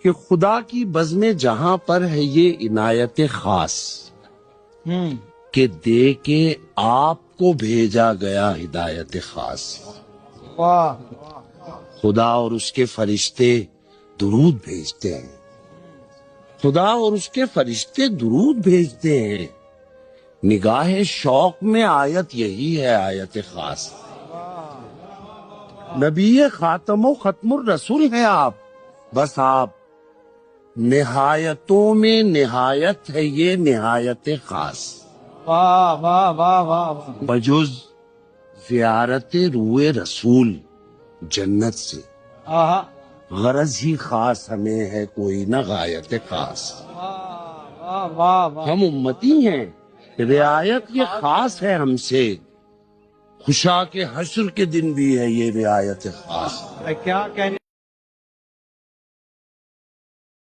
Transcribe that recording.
کہ خدا کی بزم جہاں پر ہے یہ عنایت خاص کہ دے کے آپ کو بھیجا گیا ہدایت خاص. واہ خدا اور اس کے فرشتے درود بھیجتے ہیں. خدا اور اس کے فرشتے درود بھیجتے ہیں. نگاہ شوق میں آیت یہی ہے آیت خاص. نبی خاتم و ختم الرسول ہیں آپ. بس آپ نہایتوں میں نہایت ہے یہ نہایت خاص. واہ واہ واہ واہ بجز زیارت روئے رسول جنت سے آہا غرض ہی خاص ہمیں ہے کوئی نہ غایت خاص. واہ واہ واہ ہم امتی ہیں رعایت یہ خاص ہے ہم سے. خوشا کے حشر کے دن بھی ہے یہ رعایت خاص. کیا کہنے